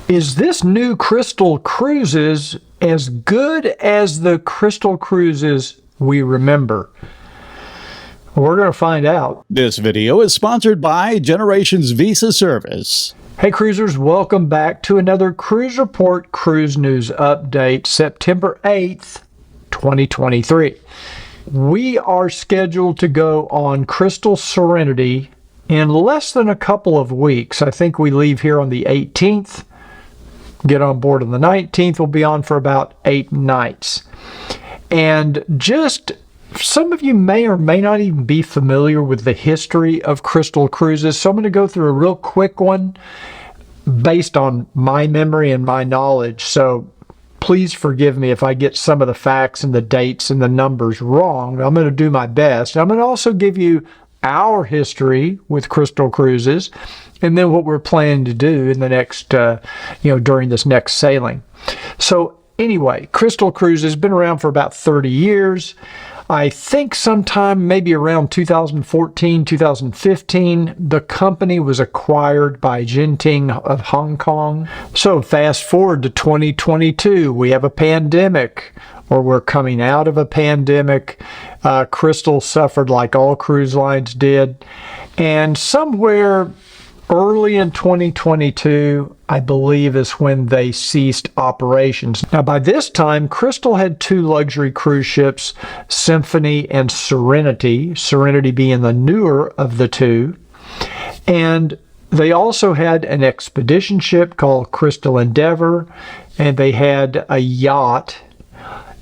Is this new Crystal Cruises as good as the Crystal Cruises we remember? We're going to find out. This video is sponsored by Generations Visa Service. Hey cruisers, welcome back to another Cruise Report Cruise News Update, September 8th, 2023. We are scheduled to go on Crystal Serenity in less than a couple of weeks. I think we leave here on the 18th. Get on board on the 19th. We'll be on for about 8 nights. And just some of you may or may not even be familiar with the history of Crystal Cruises, so I'm going to go through a real quick one based on my memory and my knowledge. So please forgive me if I get some of the facts and the dates and the numbers wrong. I'm going to do my best. I'm going to also give you our history with Crystal Cruises, and then what we're planning to do in the next, during this next sailing. So anyway, Crystal Cruises has been around for about 30 years. I think sometime maybe around 2014, 2015, the company was acquired by Genting of Hong Kong. So fast forward to 2022, we have a pandemic, or we're coming out of a pandemic. Crystal suffered like all cruise lines did. And somewhere early in 2022, I believe, is when they ceased operations. Now, by this time, Crystal had 2 luxury cruise ships, Symphony and Serenity, Serenity being the newer of the 2. And they also had an expedition ship called Crystal Endeavor, and they had a yacht.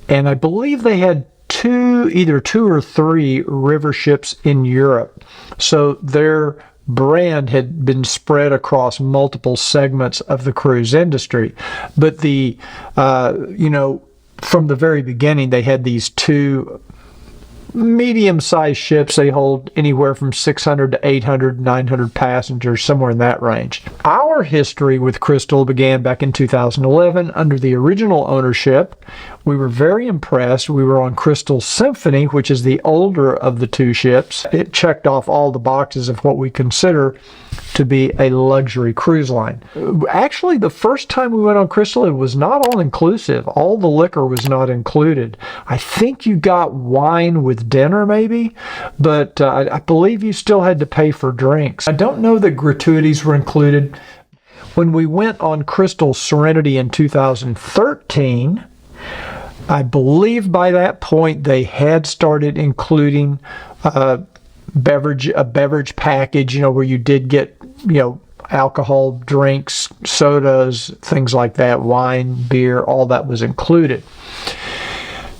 And I believe they had either two or three river ships in Europe. So their brand had been spread across multiple segments of the cruise industry. But from the very beginning, they had these 2 medium-sized ships. They hold anywhere from 600 to 800, 900 passengers, somewhere in that range. Our history with Crystal began back in 2011 under the original ownership. We were very impressed. We were on Crystal Symphony, which is the older of the 2 ships. It checked off all the boxes of what we consider to be a luxury cruise line. Actually, the first time we went on Crystal, it was not all-inclusive. All the liquor was not included. I think you got wine with dinner, maybe, but I believe you still had to pay for drinks. I don't know that gratuities were included. When we went on Crystal Serenity in 2013, I believe by that point they had started including a beverage package, where you did get, alcohol, drinks, sodas, things like that, wine, beer, all that was included.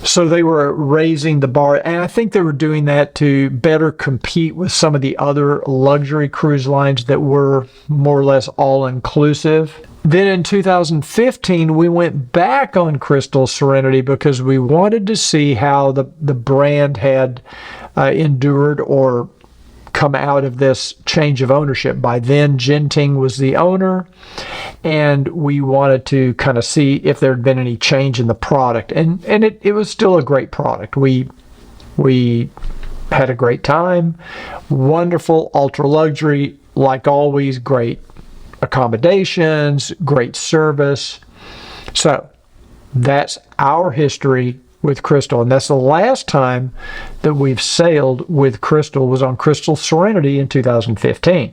So they were raising the bar, and I think they were doing that to better compete with some of the other luxury cruise lines that were more or less all-inclusive. Then in 2015, we went back on Crystal Serenity because we wanted to see how the brand had endured or come out of this change of ownership. By then, Genting was the owner, and we wanted to kind of see if there had been any change in the product. And it was still a great product. We had a great time. Wonderful, ultra luxury, like always, great accommodations, great service. So that's our history with Crystal, and that's the last time that we've sailed with Crystal was on Crystal Serenity in 2015.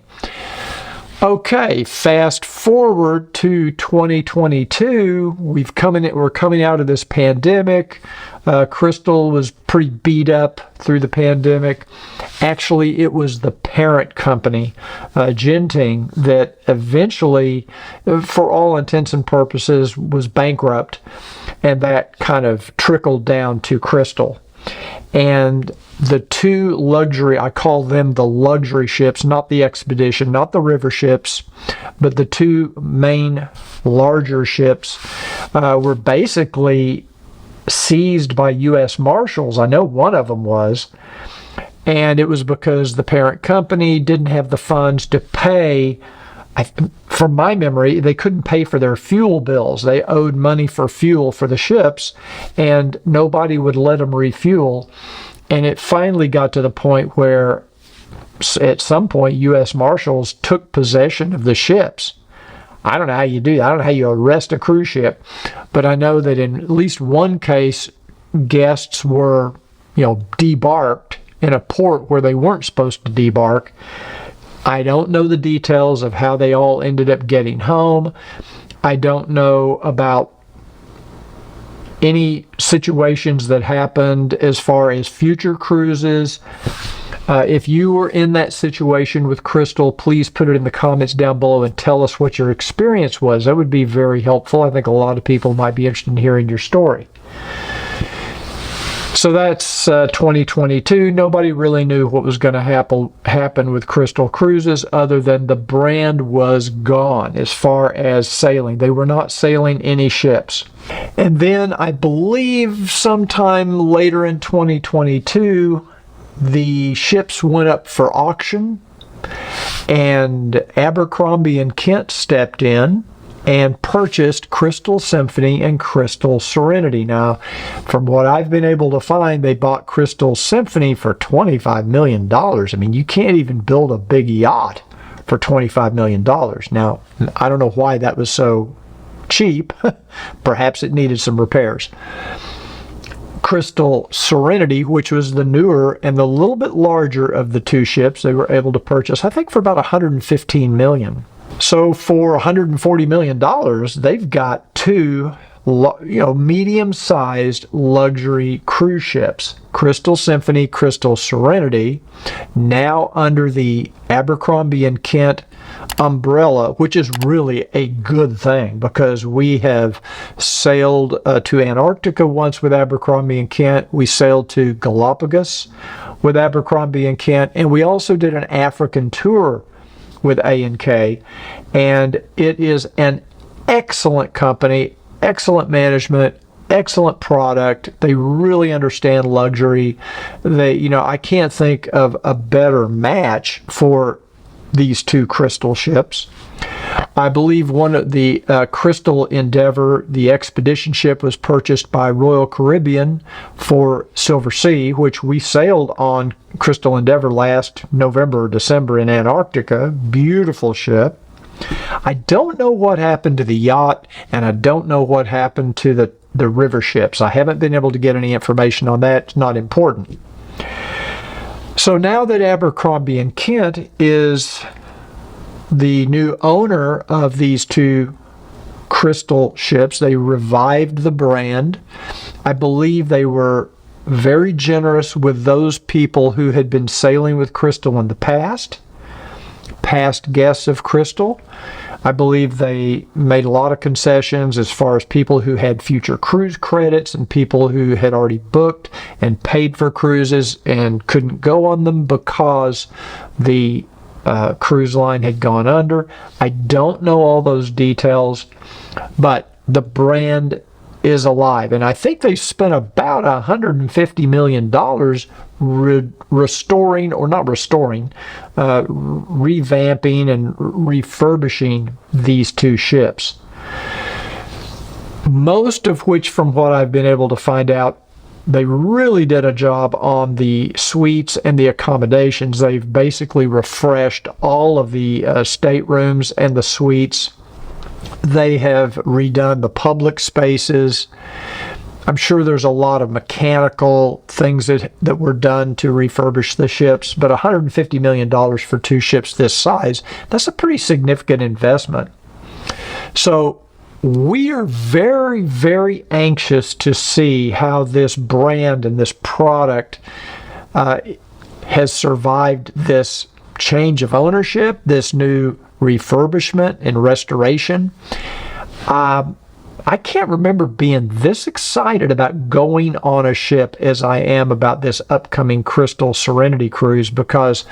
Okay, fast forward to 2022. We're coming out of this pandemic. Crystal was pretty beat up through the pandemic. Actually, it was the parent company, Genting, that eventually, for all intents and purposes, was bankrupt, and that kind of trickled down to Crystal. And the 2 luxury, I call them the luxury ships, not the expedition, not the river ships, but the 2 main larger ships were basically seized by U.S. Marshals. I know one of them was, and it was because the parent company didn't have the funds to pay. From my memory, they couldn't pay for their fuel bills. They owed money for fuel for the ships, and nobody would let them refuel. And it finally got to the point where, at some point, U.S. Marshals took possession of the ships. I don't know how you do that. I don't know how you arrest a cruise ship, but I know that in at least one case, guests were, debarked in a port where they weren't supposed to debark. I don't know the details of how they all ended up getting home. I don't know about any situations that happened as far as future cruises. If you were in that situation with Crystal, please put it in the comments down below and tell us what your experience was. That would be very helpful. I think a lot of people might be interested in hearing your story. So that's 2022. Nobody really knew what was going to happen with Crystal Cruises other than the brand was gone as far as sailing. They were not sailing any ships. And then I believe sometime later in 2022, the ships went up for auction, and Abercrombie and Kent stepped in and purchased Crystal Symphony and Crystal Serenity. Now, from what I've been able to find, they bought Crystal Symphony for $25 million. I mean, you can't even build a big yacht for $25 million. Now, I don't know why that was so cheap. Perhaps it needed some repairs. Crystal Serenity, which was the newer and the little bit larger of the two ships, they were able to purchase, I think, for about $115 million. So for $140 million, they've got two, medium-sized luxury cruise ships. Crystal Symphony, Crystal Serenity, now under the Abercrombie and Kent umbrella, which is really a good thing because we have sailed to Antarctica once with Abercrombie and Kent. We sailed to Galapagos with Abercrombie and Kent, and we also did an African tour with A&K, and it is an excellent company, excellent management, excellent product. They really understand luxury. I can't think of a better match for these two Crystal ships. I believe one of the Crystal Endeavor, the expedition ship, was purchased by Royal Caribbean for Silver Sea, which we sailed on Crystal Endeavor last November or December in Antarctica. Beautiful ship. I don't know what happened to the yacht, and I don't know what happened to the river ships. I haven't been able to get any information on that. It's not important. So now that Abercrombie and Kent is the new owner of these two Crystal ships, they revived the brand. I believe they were very generous with those people who had been sailing with Crystal in the past guests of Crystal. I believe they made a lot of concessions as far as people who had future cruise credits and people who had already booked and paid for cruises and couldn't go on them because the cruise line had gone under. I don't know all those details, but the brand is alive, and I think they spent about $150 million revamping and refurbishing these two ships. Most of which, from what I've been able to find out, they really did a job on the suites and the accommodations. They've basically refreshed all of the staterooms and the suites. They have redone the public spaces. I'm sure there's a lot of mechanical things that were done to refurbish the ships, but $150 million for two ships this size, that's a pretty significant investment. So we are very, very anxious to see how this brand and this product has survived this change of ownership, this new refurbishment and restoration. I can't remember being this excited about going on a ship as I am about this upcoming Crystal Serenity cruise, because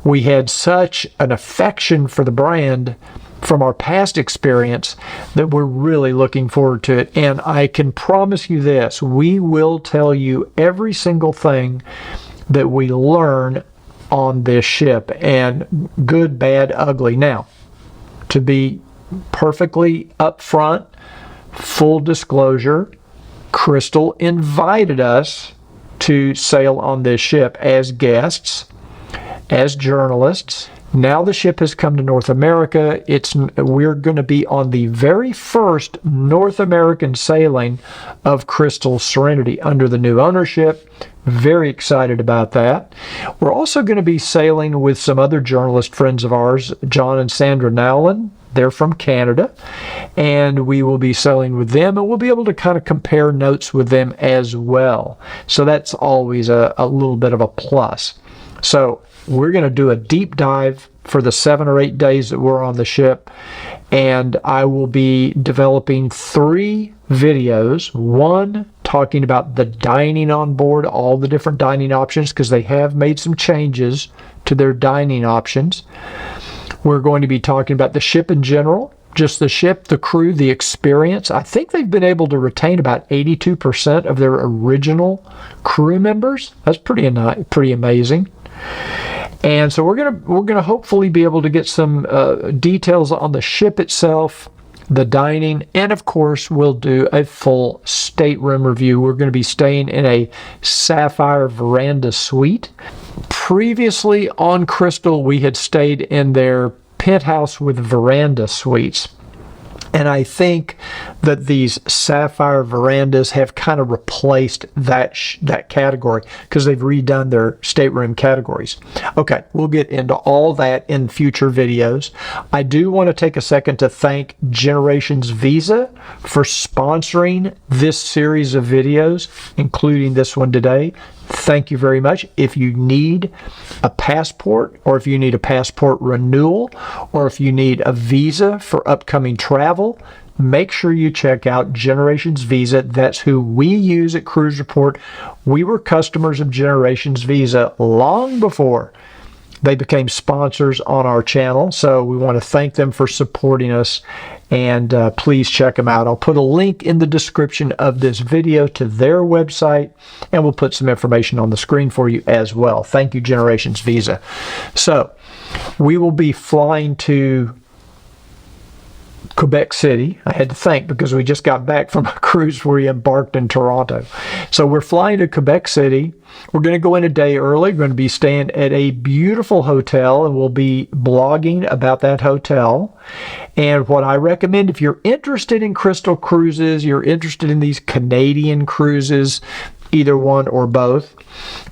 we had such an affection for the brand from our past experience that we're really looking forward to it. And I can promise you this, we will tell you every single thing that we learn on this ship, and good, bad, ugly. Now, to be perfectly upfront, full disclosure, Crystal invited us to sail on this ship as guests, as journalists, Now the ship has come to North America. We're going to be on the very first North American sailing of Crystal Serenity under the new ownership. Very excited about that. We're also going to be sailing with some other journalist friends of ours, John and Sandra Nowlin. They're from Canada, and we will be sailing with them, and we'll be able to kind of compare notes with them as well. So that's always a little bit of a plus. So we're going to do a deep dive for the 7 or 8 days that we're on the ship, and I will be developing 3 videos. One talking about the dining on board, all the different dining options, because they have made some changes to their dining options. We're going to be talking about the ship in general, just the ship, the crew, the experience. I think they've been able to retain about 82% of their original crew members. That's pretty amazing. And so we're gonna hopefully be able to get some details on the ship itself, the dining, and of course we'll do a full stateroom review. We're going to be staying in a Sapphire Veranda suite. Previously on Crystal, we had stayed in their penthouse with veranda suites. And I think that these Sapphire Verandas have kind of replaced that category because they've redone their stateroom categories. Okay, we'll get into all that in future videos. I do want to take a second to thank Generations Visa for sponsoring this series of videos, including this one today. Thank you very much. If you need a passport, or if you need a passport renewal, or if you need a visa for upcoming travel, make sure you check out Generations Visa. That's who we use at Cruise Report. We were customers of Generations Visa long before they became sponsors on our channel, so we want to thank them for supporting us, and please check them out. I'll put a link in the description of this video to their website, and we'll put some information on the screen for you as well. Thank you, Generations Visa. So we will be flying to Quebec City. I had to think because we just got back from a cruise where we embarked in Toronto. So we're flying to Quebec City. We're going to go in a day early. We're going to be staying at a beautiful hotel, and we'll be blogging about that hotel. And what I recommend, if you're interested in Crystal Cruises, you're interested in these Canadian cruises, either one or both,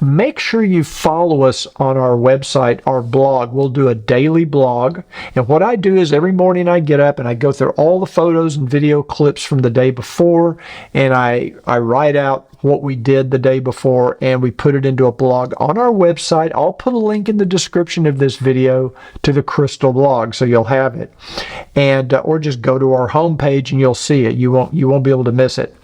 make sure you follow us on our website, our blog. We'll do a daily blog, and what I do is every morning I get up and I go through all the photos and video clips from the day before, and I write out what we did the day before, and we put it into a blog on our website. I'll put a link in the description of this video to the Crystal blog, so you'll have it, and or just go to our homepage and you'll see it. You won't be able to miss it.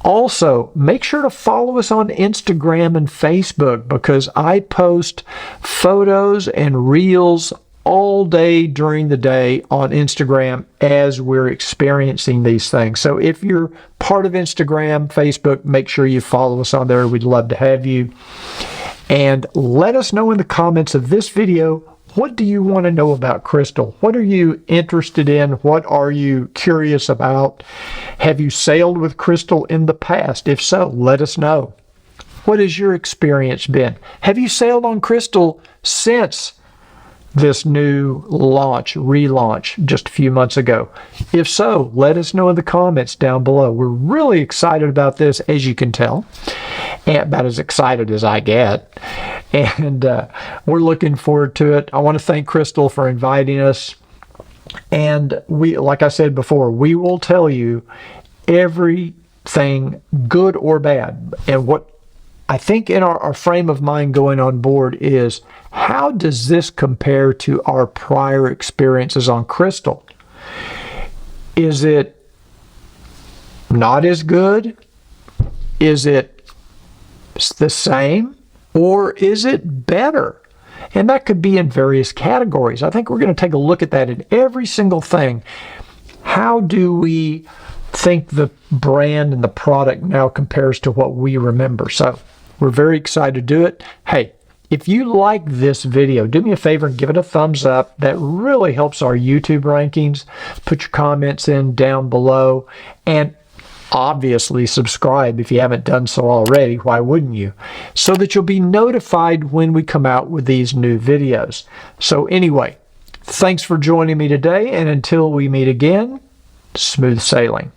Also, make sure to follow us on Instagram and Facebook, because I post photos and reels all day during the day on Instagram as we're experiencing these things. So if you're part of Instagram, Facebook, make sure you follow us on there. We'd love to have you. And let us know in the comments of this video, what do you want to know about Crystal? What are you interested in? What are you curious about? Have you sailed with Crystal in the past? If so, let us know. What has your experience been? Have you sailed on Crystal since this new relaunch just a few months ago? If so, let us know in the comments down below. We're really excited about this, as you can tell, and about as excited as I get. And we're looking forward to it. I want to thank Crystal for inviting us. And we, like I said before, we will tell you everything, good or bad. And what I think in our frame of mind going on board is, how does this compare to our prior experiences on Crystal? Is it not as good? Is it the same? Or is it better? And that could be in various categories. I think we're going to take a look at that in every single thing. How do we think the brand and the product now compares to what we remember? So we're very excited to do it. Hey, if you like this video, do me a favor and give it a thumbs up. That really helps our YouTube rankings. Put your comments in down below. And obviously subscribe if you haven't done so already. Why wouldn't you? So that you'll be notified when we come out with these new videos. So anyway, thanks for joining me today, and until we meet again, smooth sailing.